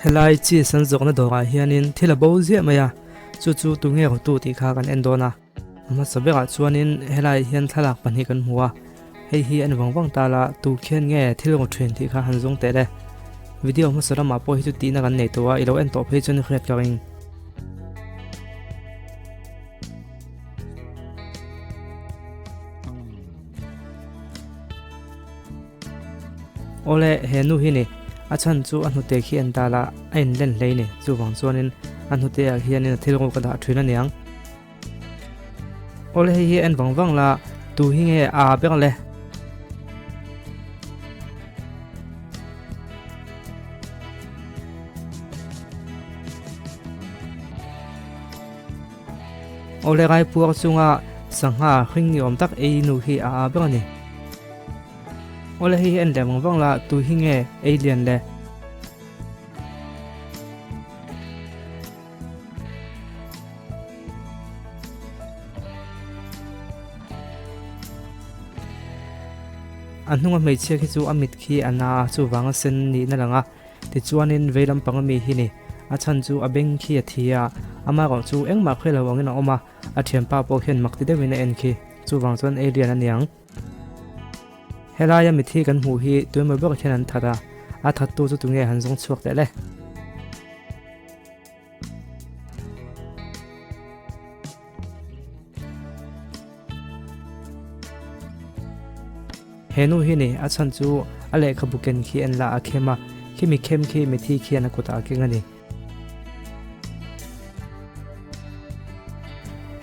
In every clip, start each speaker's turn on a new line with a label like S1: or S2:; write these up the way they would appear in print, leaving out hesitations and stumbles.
S1: helai chi san zawk na dawra hianin thila bo zia maya chu tunge ro tu ti kha kan endona ama sabeka chuanin helai hian thalak pani kan hmuwa hei hi an wangwang tala tu khian nge thil ro thlen ti kha han zong te le video ma sara ma po hi chu ti na kan nei towa ilo en to phe chun khret ka ring ole henu hi ni achan chu anu te khi an tala ain len hlei ni chu wang chuanin anu te a hianin thil ro ka da thina niang ole hi an wangwang la tu hi nge a bek le ole gai puak chunga sangha hring ni om tak ei nu hi a bek ni ole hi en dem wang la tu hi nge alien le anunga mei che khi chu amit khi ana chu wanga sen ni na langa ti chuanin veilam panga mi hi ni achan chu abeng khi athia ama ro chu engma khela wangin oma a thiam pa po khen makti de wina en khi chu wang chon alien aniang helaya mi thi kan hu hi tuima bek khen an thara a that tu chu tunge han zong chuak te le henu hi ni achan chu ale khabuken khi en la akhema khimi khem khi mi thi khi an kota kengani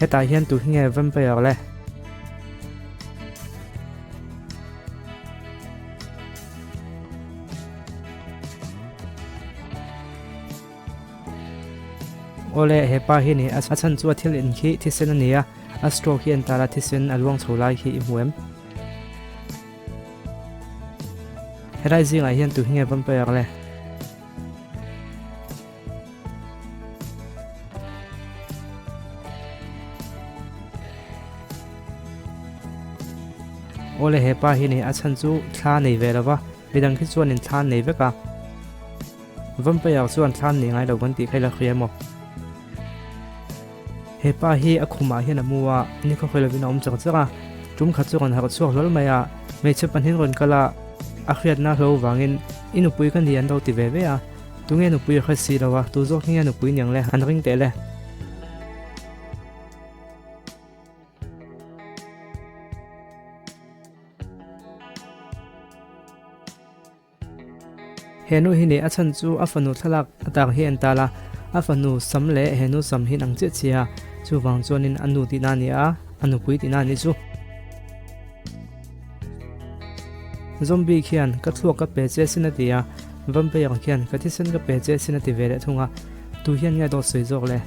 S1: heta hian tu hinge vampire le ole hepa hi ni achan chu athil in khi thisen ania astro hi an tala thisen alwang cholai hi imuem rising ai hian tu hinge vampire le ole hepa hi ni achan chu thla nei ve lawa bidang khi chuan in thlan nei veka vampire chuan thlan nei ngai lo gan ti khaila khriamo hepa hi akhuma hian amuwa ni kho khela bina chak chaka tum kha chu kan ha chu hlol maya me che panhin ron kala akhriat na hlo wangin inupui kan dian do ti ve ve a tunge nu pui kha si lawa tu zok nge nu pui nyang le an ring te le henu hi ni achan chu afanu thalak atak hi an tala afanu samle henu sam hin ang che chia chu wang chonin anu ti na ni a anu pui ti na ni chu zombie khian ka thluak ka pe che sinatia vampire khian ka thisen ka pe che sinati vele thunga tu hian nge do soi jok le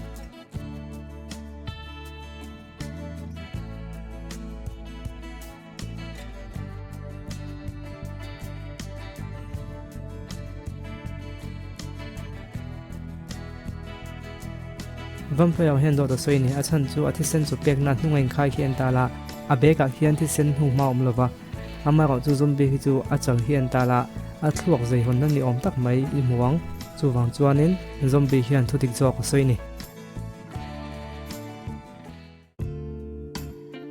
S1: vampire hian do to soi ni achan chu athisen chu pek na hnungain khai khian tala abeka khian thisen hu ma om lova ama ro chu zombie hi chu achang hian tala a thluak zai hon ni om tak mai I muang chu wang chuanin zombie hian thutik jok soi ni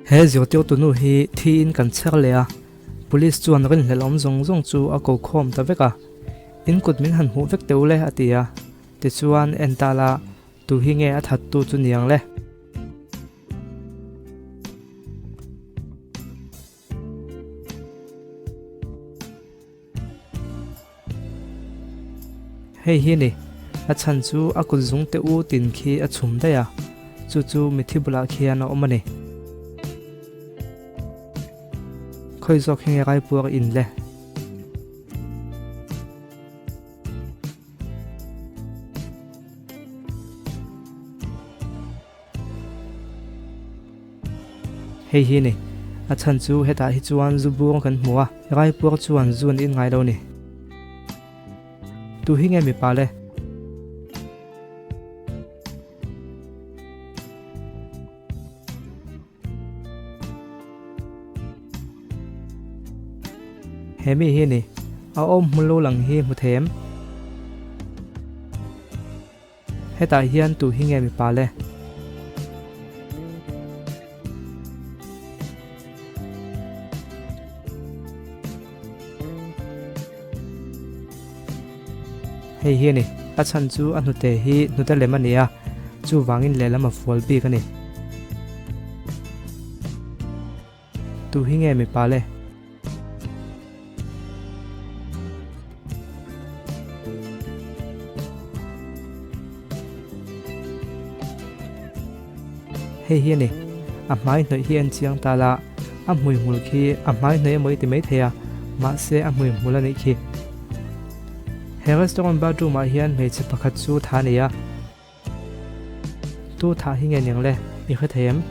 S1: he zio teu tu nu hi thi in kan chher le a police chuan rin hlelom zong zong chu a ko khom ta veka in kut min han hu vek teu le atia ti chuan en tala tu hi nge a that tu chu niang le hei hi ni achan chu akul zung te u tin khi a chhum da ya chu mi thibula khian a omani khoi zok hinge gai puak in le hei hi ni achan chu heta hi chuan zubur kan hmuwa gai puak chuan zun in ngai lo ni tu hi nge Mipa le hemi hi ni a om mulo lang hi mu them heta hian tu hi nge mipa le hei hi ni a chan chu a hnute hi hnuta lem ania chu wangin lelama fual bik ani tu hi nge mipa le hei hi ni a hmai hnoi hi an chiang ta la a hmui hmul khi a hmai hnoi moi ti mai thea ma se a hmui hmul ani khi he restaurant bathroom ma hian meiche pakhat chu tha nia tu tha hi nge ning le mi kha them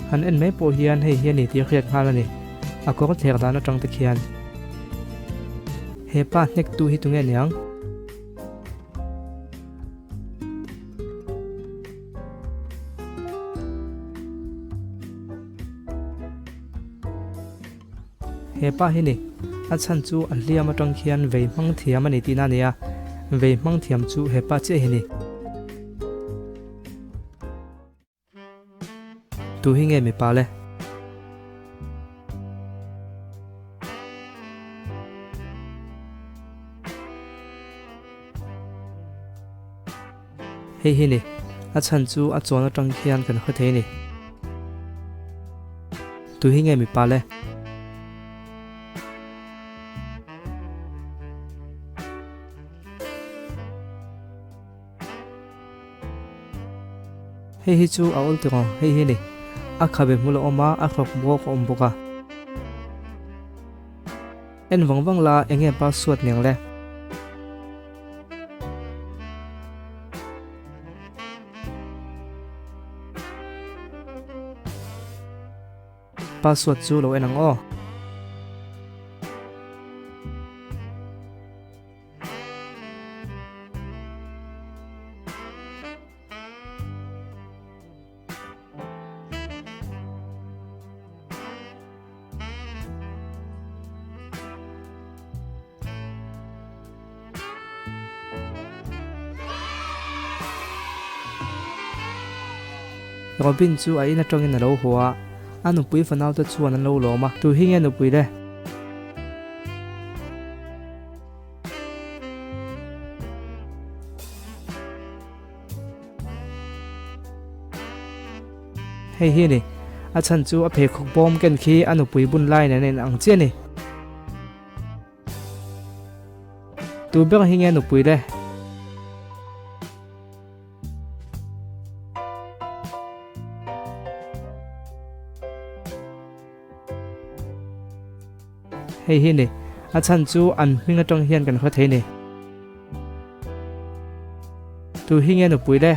S1: han en mai po hian hei hian ni ti khiat hal ani a ko thler dan atang te khian he pa nek tu hi tu nge niang he pa hi ni a chan chu an hliam atang khian vei hmang thiam ani tina nia vei hmang thiam chu he pa che hi ni tu hi nge mi pa le hei hi ni a chan chu a chon atang khian kan kha thei ni tu hi nge mi pa le hei hi chu a ol te ko hei hi ni a khabe mulo oma a khok bo ko om boka en wang la enge pa suat ning le pa suat chu lo enang o Robin chu ai na tongin na lo huwa anu pui fanau ta chuan an lo loma tu hi nge nu pui le hei hi ni a chan chu a phe Khawlbawm ken khi anu pui bun lai na nen ang che ni tu ber hi nge nu pui le hei hi ni a chan chu an hming atang hian kan kha thei ni tu hi nge nu pui le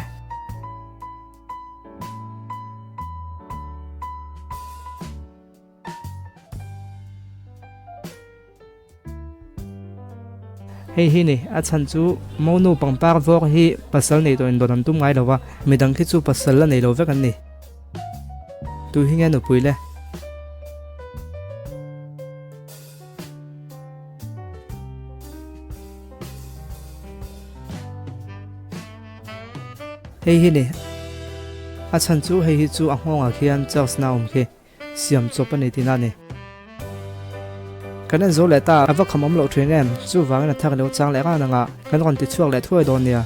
S1: hei hi ni a chan chu monu pangpar vok hi pasal nei to in don tum ngai lowa midang khi chu pasal la nei lo vek an ni tu hi nge nu pui le hei hi ni a chan chu hei hi chu a ngonga khian chaus na khi siam chop ani tina ni kan zo le ta ava khamam lo thring em chu wang na thak lo chang le ga na nga kan ron ti chuak le thoi don nia